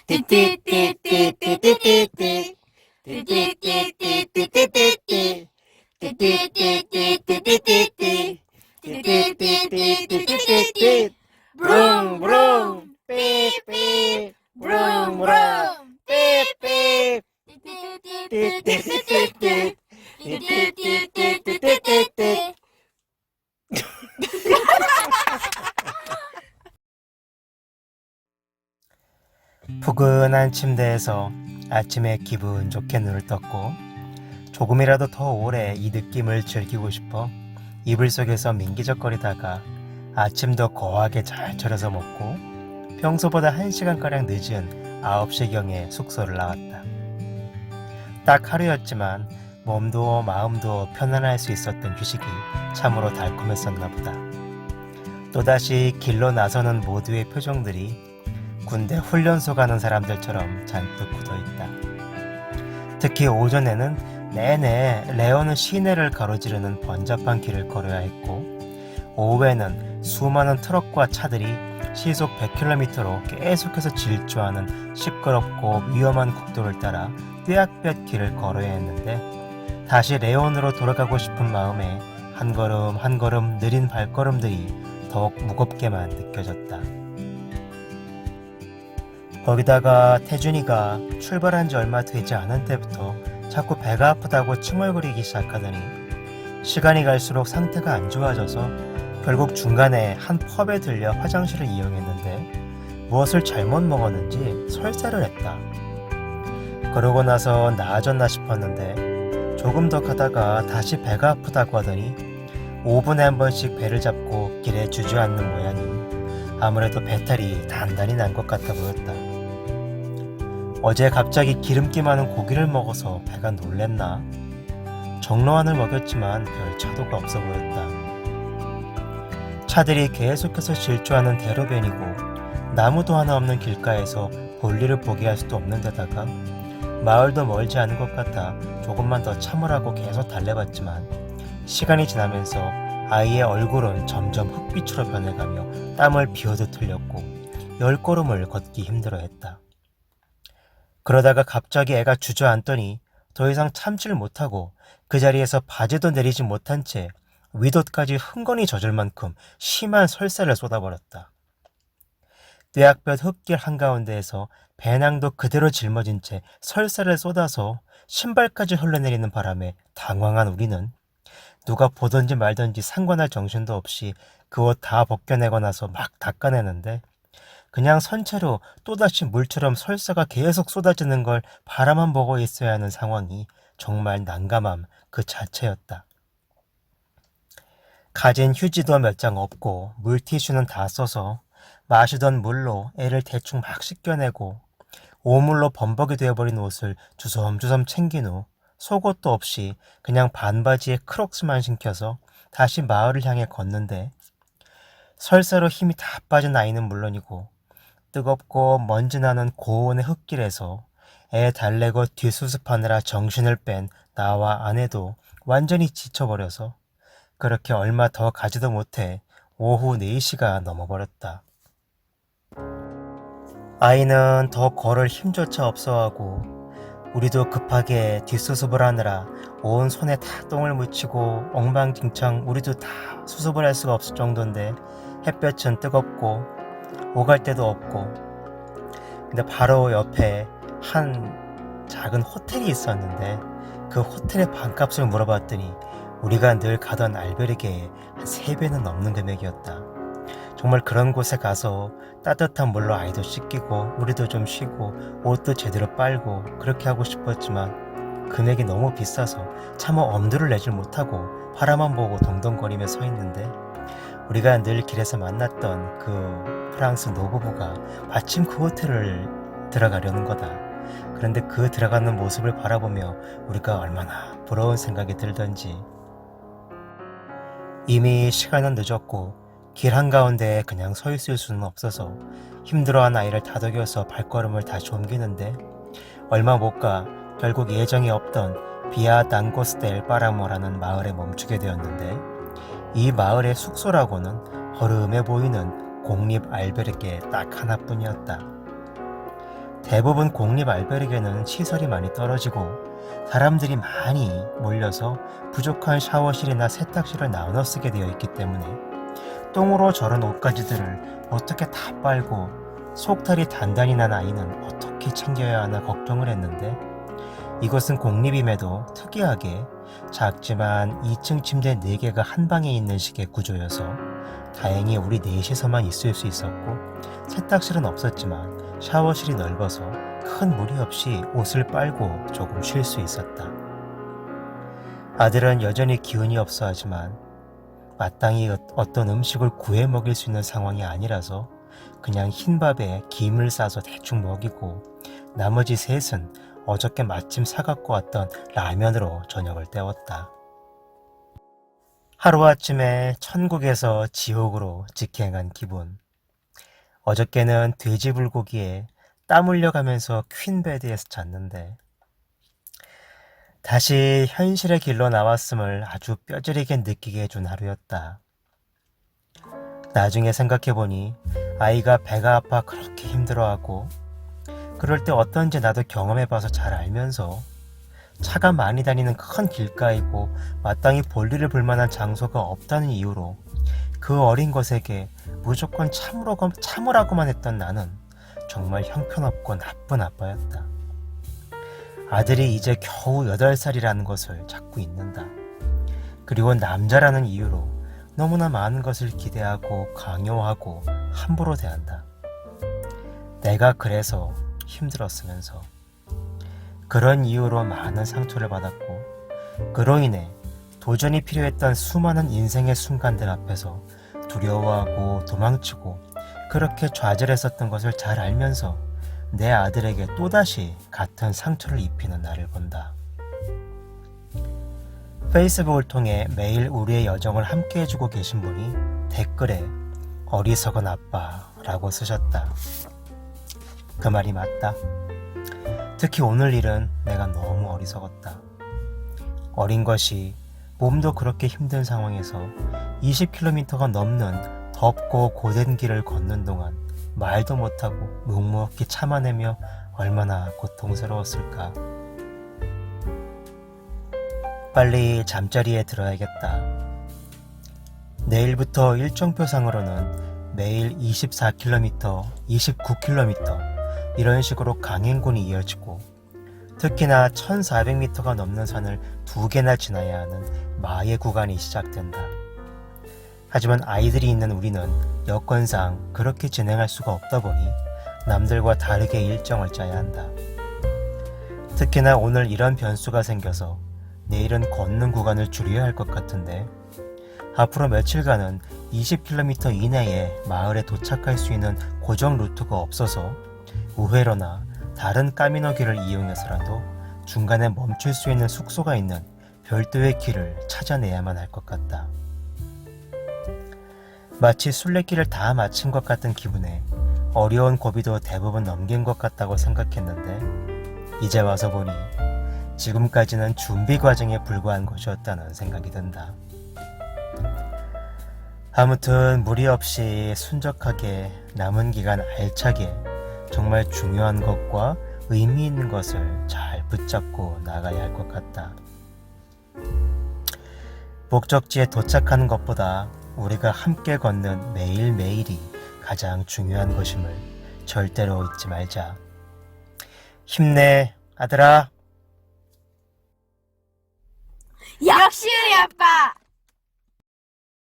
띠띠띠띠띠띠띠띠 띠띠띠띠띠띠띠띠 띠띠띠띠띠띠띠띠 띠띠띠띠띠띠띠 브룽브룽 삐삐 브룽브룽 삐삐 띠띠띠띠띠띠 띠띠띠띠띠띠띠 푸근한 침대에서 아침에 기분 좋게 눈을 떴고 조금이라도 더 오래 이 느낌을 즐기고 싶어 이불 속에서 민기적거리다가 아침도 거하게 잘 차려서 먹고 평소보다 1시간가량 늦은 9시경에 숙소를 나왔다. 딱 하루였지만 몸도 마음도 편안할 수 있었던 휴식이 참으로 달콤했었나 보다. 또다시 길로 나서는 모두의 표정들이 군대 훈련소 가는 사람들처럼 잔뜩 굳어있다. 특히 오전에는 내내 레오는 시내를 가로지르는 번잡한 길을 걸어야 했고 오후에는 수많은 트럭과 차들이 시속 100km로 계속해서 질주하는 시끄럽고 위험한 국도를 따라 떼약볕 길을 걸어야 했는데 다시 레온으로 돌아가고 싶은 마음에 한 걸음 한 걸음 느린 발걸음들이 더욱 무겁게만 느껴졌다. 거기다가 태준이가 출발한 지 얼마 되지 않은 때부터 자꾸 배가 아프다고 칭얼거리기 시작하더니 시간이 갈수록 상태가 안 좋아져서 결국 중간에 한 펍에 들려 화장실을 이용했는데 무엇을 잘못 먹었는지 설사를 했다. 그러고 나서 나아졌나 싶었는데 조금 더 가다가 다시 배가 아프다고 하더니 5분에 한 번씩 배를 잡고 길에 주저앉는 모양이 아무래도 배탈이 단단히 난 것 같아 보였다. 어제 갑자기 기름기 많은 고기를 먹어서 배가 놀랬나? 정로안을 먹였지만 별 차도가 없어 보였다. 차들이 계속해서 질주하는 대로변이고 나무도 하나 없는 길가에서 볼일을 보게 할 수도 없는 데다가 마을도 멀지 않은 것 같아 조금만 더 참으라고 계속 달래봤지만 시간이 지나면서 아이의 얼굴은 점점 흑빛으로 변해가며 땀을 비워도 틀렸고 10걸음을 걷기 힘들어했다. 그러다가 갑자기 애가 주저앉더니 더 이상 참지를 못하고 그 자리에서 바지도 내리지 못한 채 위옷까지 흥건히 젖을 만큼 심한 설사를 쏟아버렸다. 떼약볕 흙길 한가운데에서 배낭도 그대로 짊어진 채 설사를 쏟아서 신발까지 흘러내리는 바람에 당황한 우리는 누가 보던지 말던지 상관할 정신도 없이 그 옷 다 벗겨내고 나서 막 닦아내는데 그냥 선체로 또다시 물처럼 설사가 계속 쏟아지는 걸 바라만 보고 있어야 하는 상황이 정말 난감함 그 자체였다. 가진 휴지도 몇 장 없고 물티슈는 다 써서 마시던 물로 애를 대충 막 씻겨내고 오물로 범벅이 되어버린 옷을 주섬주섬 챙긴 후 속옷도 없이 그냥 반바지에 크록스만 신겨서 다시 마을을 향해 걷는데 설사로 힘이 다 빠진 아이는 물론이고 뜨겁고 먼지나는 고온의 흙길에서 애 달래고 뒷수습하느라 정신을 뺀 나와 아내도 완전히 지쳐버려서 그렇게 얼마 더 가지도 못해 오후 4시가 넘어버렸다. 아이는 더 걸을 힘조차 없어하고 우리도 급하게 뒷수습을 하느라 온 손에 다 똥을 묻히고 엉망진창 우리도 다 수습을 할 수가 없을 정도인데 햇볕은 뜨겁고 오갈 데도 없고 근데 바로 옆에 한 작은 호텔이 있었는데 그 호텔의 반값을 물어봤더니 우리가 늘 가던 알베르게의 한 3배는 넘는 금액이었다. 정말 그런 곳에 가서 따뜻한 물로 아이도 씻기고 우리도 좀 쉬고 옷도 제대로 빨고 그렇게 하고 싶었지만 금액이 너무 비싸서 차마 엄두를 내질 못하고 바라만 보고 동동거리며 서 있는데 우리가 늘 길에서 만났던 그 프랑스 노부부가 마침 그 호텔을 들어가려는 거다. 그런데 그 들어가는 모습을 바라보며 우리가 얼마나 부러운 생각이 들던지. 이미 시간은 늦었고 길 한가운데 그냥 서 있을 수는 없어서 힘들어한 아이를 다독여서 발걸음을 다시 옮기는데 얼마 못 가 결국 예정이 없던 비아 단고스델 파라모라는 마을에 멈추게 되었는데 이 마을의 숙소라고는 허름해 보이는 공립 알베르게 딱 하나뿐이었다. 대부분 공립 알베르게는 시설이 많이 떨어지고 사람들이 많이 몰려서 부족한 샤워실이나 세탁실을 나눠 쓰게 되어 있기 때문에 똥으로 절은 옷가지들을 어떻게 다 빨고 속탈이 단단히 난 아이는 어떻게 챙겨야 하나 걱정을 했는데, 이곳은 공립임에도 특이하게 작지만 2층 침대 4개가 한 방에 있는 식의 구조여서 다행히 우리 넷이서만 있을 수 있었고, 세탁실은 없었지만 샤워실이 넓어서 큰 무리 없이 옷을 빨고 조금 쉴 수 있었다. 아들은 여전히 기운이 없어 하지만 마땅히 어떤 음식을 구해 먹일 수 있는 상황이 아니라서 그냥 흰밥에 김을 싸서 대충 먹이고, 나머지 셋은 어저께 마침 사갖고 왔던 라면으로 저녁을 때웠다. 하루아침에 천국에서 지옥으로 직행한 기분. 어저께는 돼지 불고기에 땀 흘려가면서 퀸베드에서 잤는데 다시 현실의 길로 나왔음을 아주 뼈저리게 느끼게 해준 하루였다. 나중에 생각해보니 아이가 배가 아파 그렇게 힘들어하고, 그럴 때 어떤지 나도 경험해봐서 잘 알면서 차가 많이 다니는 큰 길가이고 마땅히 볼일을 볼 만한 장소가 없다는 이유로 그 어린 것에게 무조건 참으라고만 했던 나는 정말 형편없고 나쁜 아빠였다. 아들이 이제 겨우 8살이라는 것을 자꾸 잊는다. 그리고 남자라는 이유로 너무나 많은 것을 기대하고 강요하고 함부로 대한다. 내가 그래서 힘들었으면서 그런 이유로 많은 상처를 받았고, 그로 인해 도전이 필요했던 수많은 인생의 순간들 앞에서 두려워하고 도망치고 그렇게 좌절했었던 것을 잘 알면서 내 아들에게 또다시 같은 상처를 입히는 나를 본다. 페이스북을 통해 매일 우리의 여정을 함께 해주고 계신 분이 댓글에 어리석은 아빠라고 쓰셨다. 그 말이 맞다. 특히 오늘 일은 내가 너무 어리석었다. 어린 것이 몸도 그렇게 힘든 상황에서 20km가 넘는 덥고 고된 길을 걷는 동안 말도 못하고 묵묵히 참아내며 얼마나 고통스러웠을까. 빨리 잠자리에 들어야겠다. 내일부터 일정표상으로는 매일 24km, 29km 이런 식으로 강행군이 이어지고, 특히나 1400m가 넘는 산을 2개나 지나야 하는 마의 구간이 시작된다. 하지만 아이들이 있는 우리는 여건상 그렇게 진행할 수가 없다 보니 남들과 다르게 일정을 짜야 한다. 특히나 오늘 이런 변수가 생겨서 내일은 걷는 구간을 줄여야 할 것 같은데, 앞으로 며칠간은 20km 이내에 마을에 도착할 수 있는 고정 루트가 없어서 우회로나 다른 까미노길을 이용해서라도 중간에 멈출 수 있는 숙소가 있는 별도의 길을 찾아내야만 할 것 같다. 마치 순례길을 다 마친 것 같은 기분에 어려운 고비도 대부분 넘긴 것 같다고 생각했는데, 이제 와서 보니 지금까지는 준비 과정에 불과한 것이었다는 생각이 든다. 아무튼 무리 없이 순적하게 남은 기간 알차게 정말 중요한 것과 의미 있는 것을 잘 붙잡고 나가야 할 것 같다. 목적지에 도착하는 것보다 우리가 함께 걷는 매일매일이 가장 중요한 것임을 절대로 잊지 말자. 힘내, 아들아. 역시 우리 아빠!